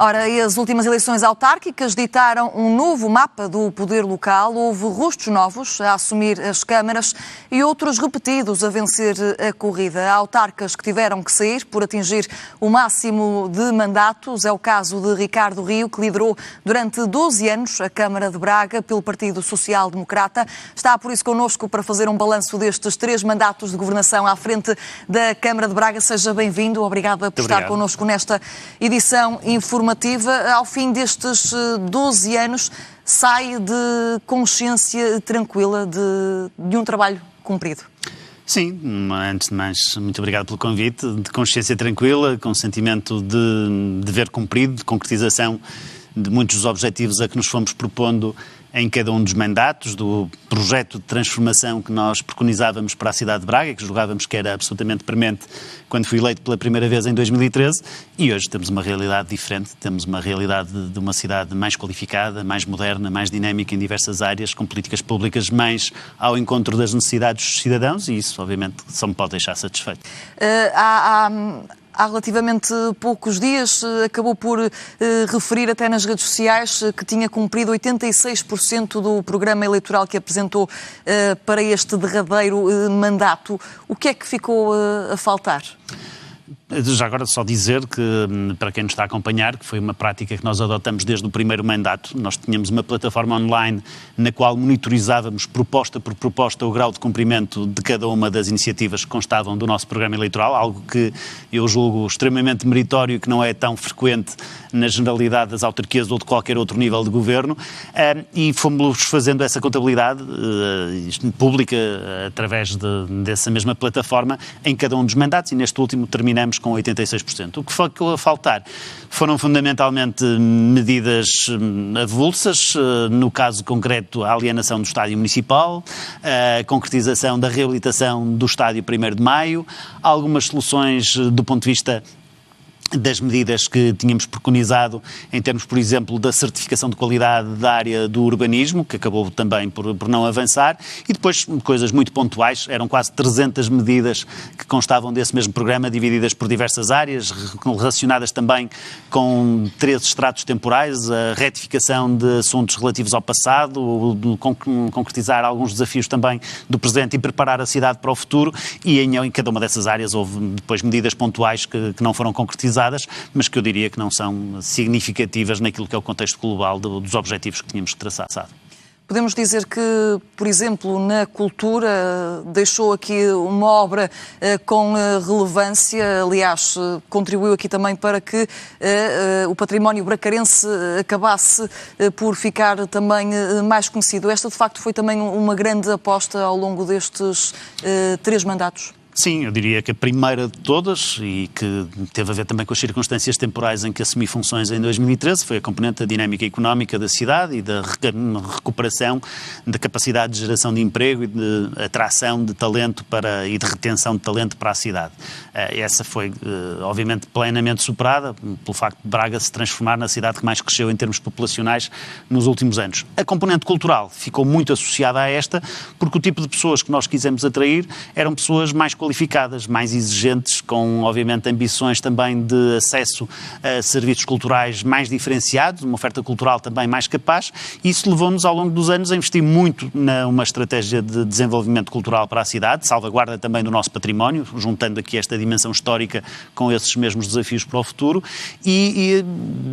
Ora, e as últimas eleições autárquicas ditaram um novo mapa do poder local. Houve rostos novos a assumir as câmaras e outros repetidos a vencer a corrida. Há autarcas que tiveram que sair por atingir o máximo de mandatos. É o caso de Ricardo Rio, que liderou durante 12 anos a Câmara de Braga pelo Partido Social Democrata. Está por isso connosco para fazer um balanço destes 3 mandatos de governação à frente da Câmara de Braga. Seja bem-vindo. Obrigada por estar connosco nesta edição informativa. Ao fim destes 12 anos, sai de consciência tranquila de um trabalho cumprido? Sim, antes de mais, muito obrigado pelo convite. De consciência tranquila, com sentimento de dever cumprido, de concretização de muitos dos objetivos a que nos fomos propondo em cada um dos mandatos, do projeto de transformação que nós preconizávamos para a cidade de Braga, que julgávamos que era absolutamente premente quando fui eleito pela primeira vez em 2013, e hoje temos uma realidade diferente, temos uma realidade de uma cidade mais qualificada, mais moderna, mais dinâmica em diversas áreas, com políticas públicas mais ao encontro das necessidades dos cidadãos, e isso, obviamente, só me pode deixar satisfeito. Há relativamente poucos dias acabou por referir até nas redes sociais que tinha cumprido 86% do programa eleitoral que apresentou para este derradeiro mandato. O que é que ficou a faltar? Já agora só dizer que, para quem nos está a acompanhar, que foi uma prática que nós adotamos desde o primeiro mandato. Nós tínhamos uma plataforma online na qual monitorizávamos proposta por proposta o grau de cumprimento de cada uma das iniciativas que constavam do nosso programa eleitoral, algo que eu julgo extremamente meritório e que não é tão frequente na generalidade das autarquias ou de qualquer outro nível de governo, e fomos fazendo essa contabilidade pública através dessa mesma plataforma em cada um dos mandatos, e neste último terminamos com 86%. O que ficou a faltar foram fundamentalmente medidas avulsas, no caso concreto a alienação do estádio municipal, a concretização da reabilitação do estádio 1º de Maio, algumas soluções do ponto de vista das medidas que tínhamos preconizado em termos, por exemplo, da certificação de qualidade da área do urbanismo, que acabou também por não avançar, e depois coisas muito pontuais, eram quase 300 medidas que constavam desse mesmo programa, divididas por diversas áreas, relacionadas também com 13 estratos temporais, a retificação de assuntos relativos ao passado, concretizar alguns desafios também do presente e preparar a cidade para o futuro, e em cada uma dessas áreas houve depois medidas pontuais que não foram concretizadas, mas que eu diria que não são significativas naquilo que é o contexto global dos objetivos que tínhamos traçado. Podemos dizer que, por exemplo, na cultura, deixou aqui uma obra com relevância, aliás, contribuiu aqui também para que o património bracarense acabasse por ficar também mais conhecido. Esta, de facto, foi também uma grande aposta ao longo destes 3 mandatos. Sim, eu diria que a primeira de todas, e que teve a ver também com as circunstâncias temporais em que assumi funções em 2013, foi a componente da dinâmica económica da cidade e da recuperação da capacidade de geração de emprego e de atração de talento e de retenção de talento para a cidade. Essa foi, obviamente, plenamente superada pelo facto de Braga se transformar na cidade que mais cresceu em termos populacionais nos últimos anos. A componente cultural ficou muito associada a esta, porque o tipo de pessoas que nós quisemos atrair eram pessoas mais qualificadas, mais exigentes, com, obviamente, ambições também de acesso a serviços culturais mais diferenciados, uma oferta cultural também mais capaz, e isso levou-nos, ao longo dos anos, a investir muito numa estratégia de desenvolvimento cultural para a cidade, salvaguarda também do nosso património, juntando aqui esta dimensão histórica com esses mesmos desafios para o futuro, e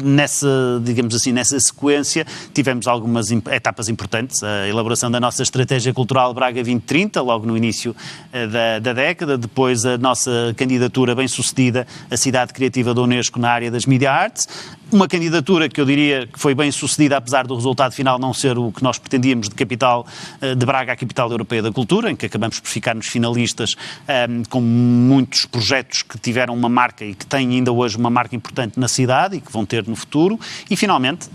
nessa, digamos assim, nessa sequência, tivemos algumas etapas importantes, a elaboração da nossa estratégia cultural Braga 2030, logo no início da década, depois a nossa candidatura bem-sucedida à Cidade Criativa da Unesco na área das Media Arts, uma candidatura que eu diria que foi bem-sucedida, apesar do resultado final não ser o que nós pretendíamos de Braga à Capital Europeia da Cultura, em que acabamos por ficar nos finalistas com muitos projetos que tiveram uma marca e que têm ainda hoje uma marca importante na cidade e que vão ter no futuro, e finalmente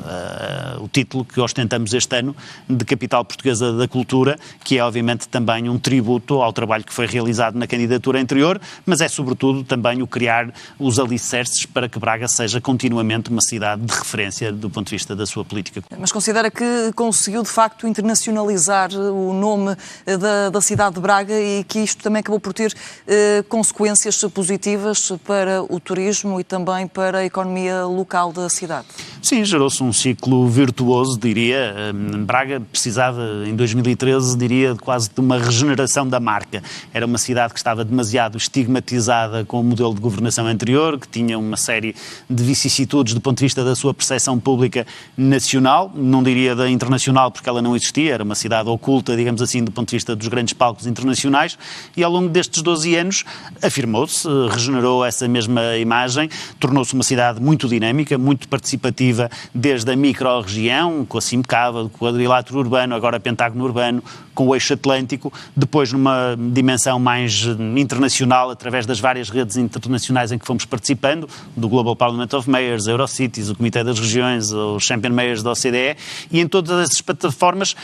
o título que ostentamos este ano de Capital Portuguesa da Cultura, que é obviamente também um tributo ao trabalho que foi realizado na candidatura anterior, mas é sobretudo também o criar os alicerces para que Braga seja continuamente uma cidade de referência do ponto de vista da sua política. Mas considera que conseguiu de facto internacionalizar o nome da cidade de Braga e que isto também acabou por ter consequências positivas para o turismo e também para a economia local da cidade? Sim, gerou-se um ciclo virtuoso, diria. Braga precisava, em 2013, diria, quase de uma regeneração da marca. Era uma cidade que estava demasiado estigmatizada com o modelo de governação anterior, que tinha uma série de vicissitudes do ponto de vista da sua percepção pública nacional, não diria da internacional, porque ela não existia, era uma cidade oculta, digamos assim, do ponto de vista dos grandes palcos internacionais, e ao longo destes 12 anos afirmou-se, regenerou essa mesma imagem, tornou-se uma cidade muito dinâmica, muito participativa, desde a micro-região, com a Cimecava, com o quadrilátero urbano, agora pentágono urbano, com o eixo atlântico, depois numa dimensão mais internacional, através das várias redes internacionais em que fomos participando, do Global Parliament of Mayors, Eurocities, o Comitê das Regiões, o Champion Mayors da OCDE, e em todas essas plataformas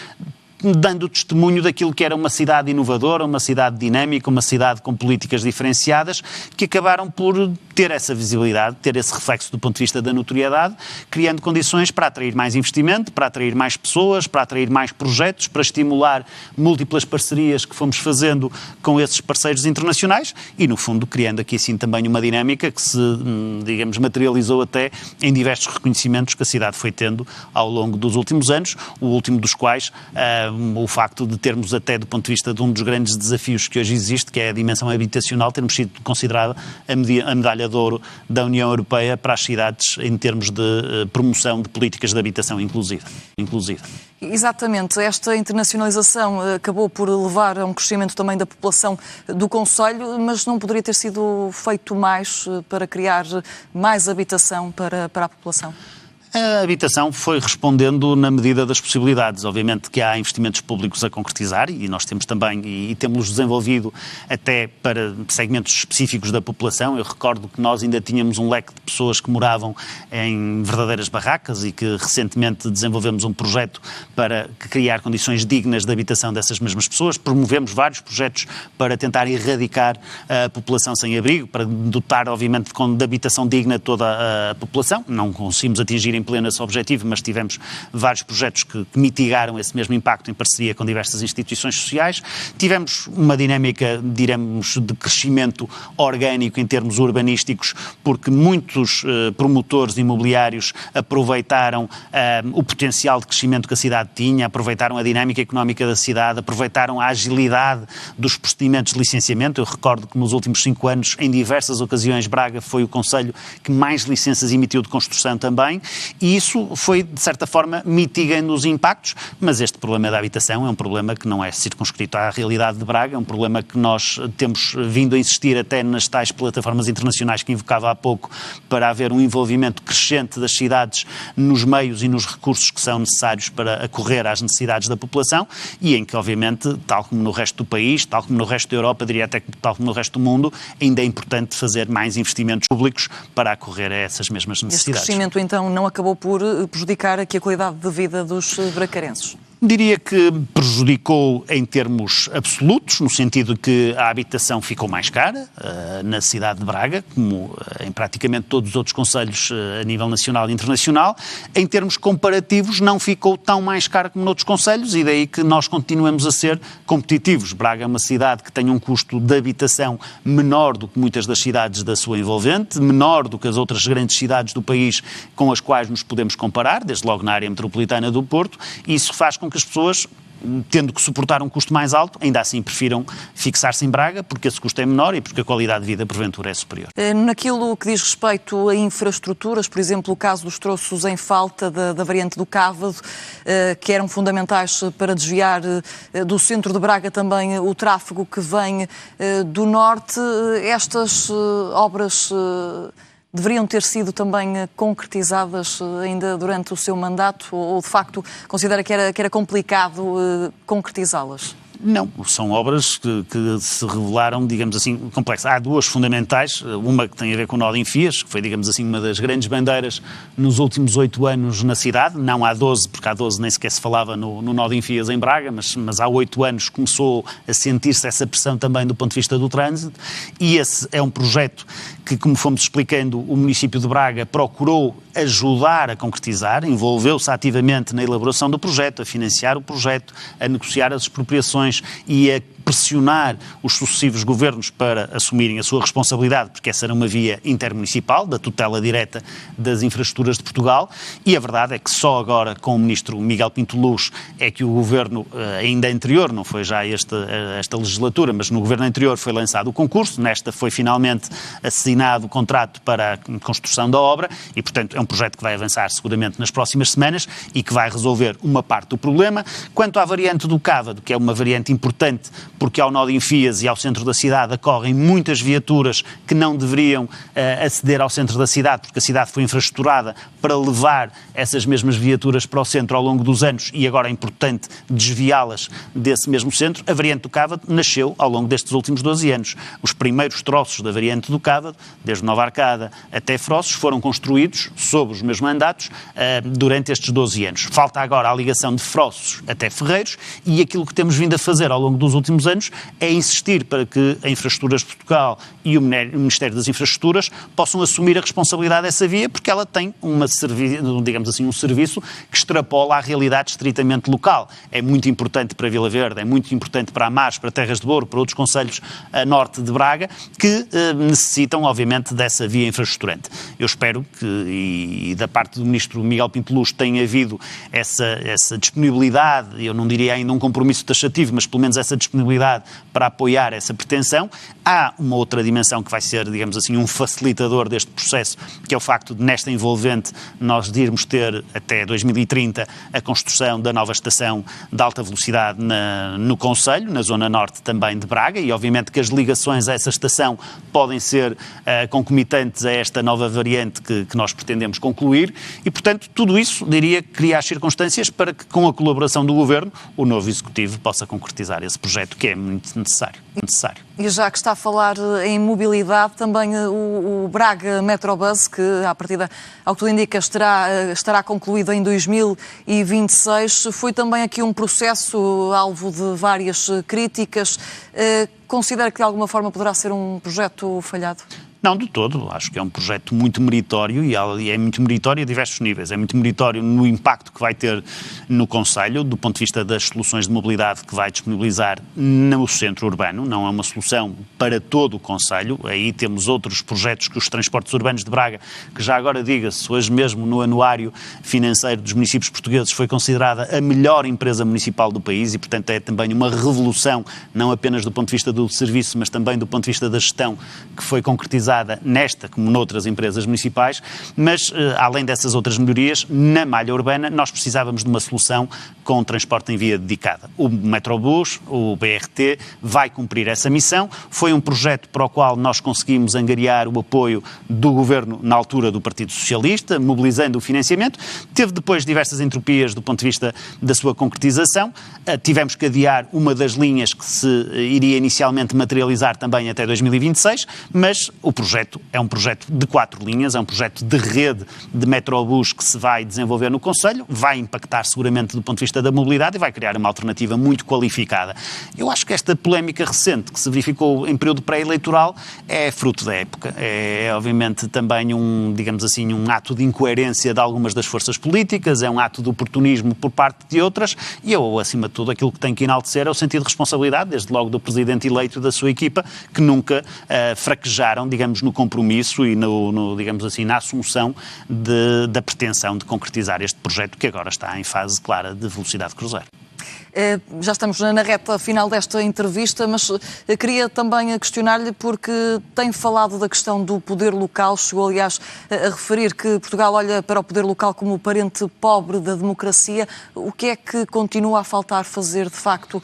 dando testemunho daquilo que era uma cidade inovadora, uma cidade dinâmica, uma cidade com políticas diferenciadas, que acabaram por ter essa visibilidade, ter esse reflexo do ponto de vista da notoriedade, criando condições para atrair mais investimento, para atrair mais pessoas, para atrair mais projetos, para estimular múltiplas parcerias que fomos fazendo com esses parceiros internacionais e, no fundo, criando aqui assim também uma dinâmica que se, digamos, materializou até em diversos reconhecimentos que a cidade foi tendo ao longo dos últimos anos, o último dos quais o facto de termos até do ponto de vista de um dos grandes desafios que hoje existe, que é a dimensão habitacional, termos sido considerada a medalha de ouro da União Europeia para as cidades em termos de promoção de políticas de habitação inclusiva. Exatamente. Esta internacionalização acabou por levar a um crescimento também da população do concelho, mas não poderia ter sido feito mais para criar mais habitação para a população? A habitação foi respondendo na medida das possibilidades. Obviamente que há investimentos públicos a concretizar e nós temos também, e temos desenvolvido até para segmentos específicos da população. Eu recordo que nós ainda tínhamos um leque de pessoas que moravam em verdadeiras barracas e que recentemente desenvolvemos um projeto para criar condições dignas de habitação dessas mesmas pessoas. Promovemos vários projetos para tentar erradicar a população sem abrigo, para dotar, obviamente, de habitação digna toda a população. Não conseguimos atingir em pleno esse objetivo, mas tivemos vários projetos que mitigaram esse mesmo impacto em parceria com diversas instituições sociais. Tivemos uma dinâmica, diremos, de crescimento orgânico em termos urbanísticos, porque muitos promotores imobiliários aproveitaram o potencial de crescimento que a cidade tinha, aproveitaram a dinâmica económica da cidade, aproveitaram a agilidade dos procedimentos de licenciamento. Eu recordo que nos últimos 5 anos, em diversas ocasiões, Braga foi o concelho que mais licenças emitiu de construção também. E isso foi, de certa forma, mitigando os impactos, mas este problema da habitação é um problema que não é circunscrito à realidade de Braga, é um problema que nós temos vindo a insistir até nas tais plataformas internacionais que invocava há pouco, para haver um envolvimento crescente das cidades nos meios e nos recursos que são necessários para acorrer às necessidades da população e em que, obviamente, tal como no resto do país, tal como no resto da Europa, diria até que tal como no resto do mundo, ainda é importante fazer mais investimentos públicos para acorrer a essas mesmas necessidades. Este crescimento, então, não acabou por prejudicar aqui a qualidade de vida dos bracarenses? Diria que prejudicou em termos absolutos, no sentido que a habitação ficou mais cara na cidade de Braga, como em praticamente todos os outros concelhos a nível nacional e internacional. Em termos comparativos, não ficou tão mais cara como noutros concelhos e daí que nós continuamos a ser competitivos. Braga é uma cidade que tem um custo de habitação menor do que muitas das cidades da sua envolvente, menor do que as outras grandes cidades do país com as quais nos podemos comparar, desde logo na área metropolitana do Porto, e isso faz com que as pessoas, tendo que suportar um custo mais alto, ainda assim prefiram fixar-se em Braga, porque esse custo é menor e porque a qualidade de vida, porventura, é superior. Naquilo que diz respeito a infraestruturas, por exemplo, o caso dos troços em falta da variante do Cávado, que eram fundamentais para desviar do centro de Braga também o tráfego que vem do norte, estas obras deveriam ter sido também concretizadas ainda durante o seu mandato ou de facto considera que era complicado concretizá-las? Não, são obras que se revelaram, digamos assim, complexas. Há duas fundamentais, uma que tem a ver com o nó de Enfias, que foi, digamos assim, uma das grandes bandeiras nos últimos 8 anos na cidade, não há 12, porque há 12 nem sequer se falava no nó de Enfias em Braga, mas há 8 anos começou a sentir-se essa pressão também do ponto de vista do trânsito, e esse é um projeto que, como fomos explicando, o município de Braga procurou ajudar a concretizar, envolveu-se ativamente na elaboração do projeto, a financiar o projeto, a negociar as expropriações e a pressionar os sucessivos governos para assumirem a sua responsabilidade, porque essa era uma via intermunicipal, da tutela direta das infraestruturas de Portugal, e a verdade é que só agora, com o ministro Miguel Pinto Luz, é que o governo, ainda anterior, não foi já esta legislatura, mas no governo anterior foi lançado o concurso, nesta foi finalmente assinado o contrato para a construção da obra, e portanto é um projeto que vai avançar seguramente nas próximas semanas e que vai resolver uma parte do problema. Quanto à variante do Cávado, que é uma variante importante, porque ao nó de Enfias e ao centro da cidade acorrem muitas viaturas que não deveriam aceder ao centro da cidade, porque a cidade foi infraestruturada para levar essas mesmas viaturas para o centro ao longo dos anos e agora é importante desviá-las desse mesmo centro. A variante do Cávado nasceu ao longo destes últimos 12 anos. Os primeiros troços da variante do Cávado, desde Nova Arcada até Frossos, foram construídos sob os meus mandatos durante estes 12 anos. Falta agora a ligação de Frossos até Ferreiros e aquilo que temos vindo a fazer ao longo dos últimos anos é insistir para que a Infraestruturas de Portugal e o Ministério das Infraestruturas possam assumir a responsabilidade dessa via, porque ela tem digamos assim, um serviço que extrapola a realidade estritamente local. É muito importante para Vila Verde, é muito importante para Amares, para Terras de Douro, para outros concelhos a norte de Braga, que necessitam, obviamente, dessa via infraestruturante. Eu espero que, e da parte do Ministro Miguel Pinto Luz, tenha havido essa disponibilidade, eu não diria ainda um compromisso taxativo, mas pelo menos essa disponibilidade para apoiar essa pretensão. Há uma outra dimensão que vai ser, digamos assim, um facilitador deste processo, que é o facto de, nesta envolvente, nós de irmos ter até 2030 a construção da nova estação de alta velocidade no concelho, na zona norte também de Braga, e obviamente que as ligações a essa estação podem ser concomitantes a esta nova variante que nós pretendemos concluir e, portanto, tudo isso, diria, cria as circunstâncias para que, com a colaboração do Governo, o novo Executivo possa concretizar esse projeto que é muito necessário. E já que está a falar em mobilidade, também o Braga Metrobus, que à partida, ao que tudo indica, estará concluído em 2026, foi também aqui um processo alvo de várias críticas. Considera que de alguma forma poderá ser um projeto falhado? Não, de todo. Acho que é um projeto muito meritório e é muito meritório a diversos níveis. É muito meritório no impacto que vai ter no concelho, do ponto de vista das soluções de mobilidade que vai disponibilizar no centro urbano. Não é uma solução para todo o concelho. Aí temos outros projetos que os transportes urbanos de Braga, que já agora diga-se, hoje mesmo no anuário financeiro dos municípios portugueses foi considerada a melhor empresa municipal do país e, portanto, é também uma revolução, não apenas do ponto de vista do serviço, mas também do ponto de vista da gestão que foi concretizada nesta, como noutras empresas municipais, mas além dessas outras melhorias, na malha urbana nós precisávamos de uma solução com transporte em via dedicada. O Metrobus, o BRT, vai cumprir essa missão. Foi um projeto para o qual nós conseguimos angariar o apoio do Governo na altura do Partido Socialista, mobilizando o financiamento. Teve depois diversas entropias do ponto de vista da sua concretização. Tivemos que adiar uma das linhas que se iria inicialmente materializar também até 2026, mas o projeto é um projeto de 4 linhas, é um projeto de rede de Metrobus que se vai desenvolver no concelho, vai impactar seguramente do ponto de vista da mobilidade e vai criar uma alternativa muito qualificada. Eu acho que esta polémica recente que se verificou em período pré-eleitoral é fruto da época. É obviamente também digamos assim, um ato de incoerência de algumas das forças políticas, é um ato de oportunismo por parte de outras e eu, acima de tudo, aquilo que tenho que enaltecer é o sentido de responsabilidade, desde logo do Presidente eleito e da sua equipa, que nunca fraquejaram, digamos, no compromisso e digamos assim, na assunção da pretensão de concretizar este projeto que agora está em fase clara de velocidade cruzeiro. Já estamos na reta final desta entrevista, mas queria também questionar-lhe porque tem falado da questão do poder local, chegou aliás a referir que Portugal olha para o poder local como o parente pobre da democracia. O que é que continua a faltar fazer de facto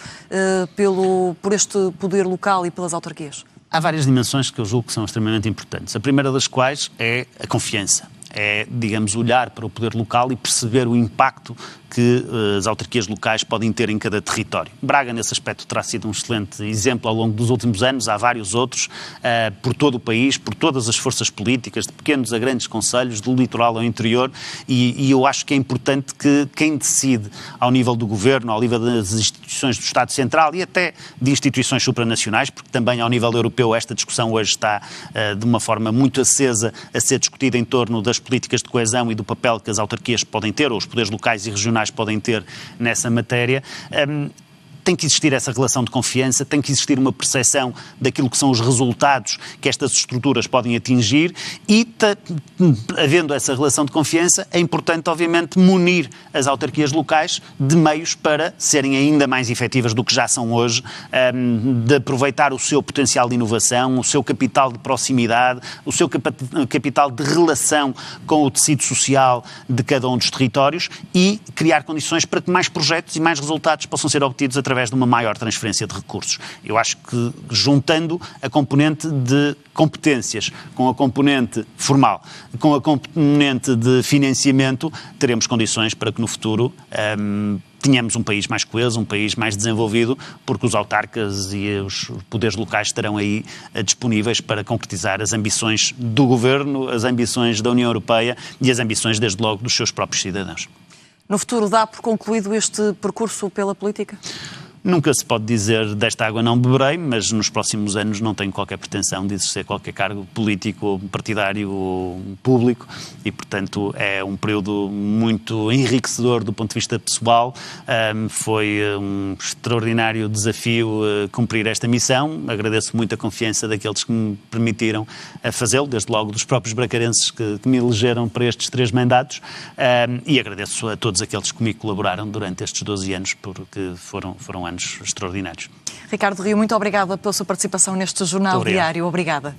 por este poder local e pelas autarquias? Há várias dimensões que eu julgo que são extremamente importantes. A primeira das quais é a confiança. É, digamos, olhar para o poder local e perceber o impacto que as autarquias locais podem ter em cada território. Braga, nesse aspecto, terá sido um excelente exemplo ao longo dos últimos anos, há vários outros, por todo o país, por todas as forças políticas, de pequenos a grandes concelhos, do litoral ao interior, e eu acho que é importante que quem decide ao nível do governo, ao nível das instituições do Estado Central e até de instituições supranacionais, porque também ao nível europeu esta discussão hoje está de uma forma muito acesa a ser discutida em torno das políticas de coesão e do papel que as autarquias podem ter, ou os poderes locais e regionais podem ter nessa matéria. Tem que existir essa relação de confiança, tem que existir uma percepção daquilo que são os resultados que estas estruturas podem atingir e, havendo essa relação de confiança, é importante, obviamente, munir as autarquias locais de meios para serem ainda mais efetivas do que já são hoje, de aproveitar o seu potencial de inovação, o seu capital de proximidade, o seu capital de relação com o tecido social de cada um dos territórios e criar condições para que mais projetos e mais resultados possam ser obtidos através de uma maior transferência de recursos. Eu acho que, juntando a componente de competências com a componente formal, com a componente de financiamento, teremos condições para que no futuro tenhamos um país mais coeso, um país mais desenvolvido, porque os autarcas e os poderes locais estarão aí disponíveis para concretizar as ambições do Governo, as ambições da União Europeia e as ambições, desde logo, dos seus próprios cidadãos. No futuro dá por concluído este percurso pela política? Nunca se pode dizer desta água não beberei, mas nos próximos anos não tenho qualquer pretensão de exercer qualquer cargo político, ou partidário ou público e, portanto, é um período muito enriquecedor do ponto de vista pessoal. Foi um extraordinário desafio cumprir esta missão. Agradeço muito a confiança daqueles que me permitiram fazê-lo, desde logo dos próprios bracarenses que me elegeram para estes 3 mandatos e agradeço a todos aqueles que comigo colaboraram durante estes 12 anos, porque foram anos extraordinários. Ricardo Rio, muito obrigada pela sua participação neste Jornal Diário. Obrigada.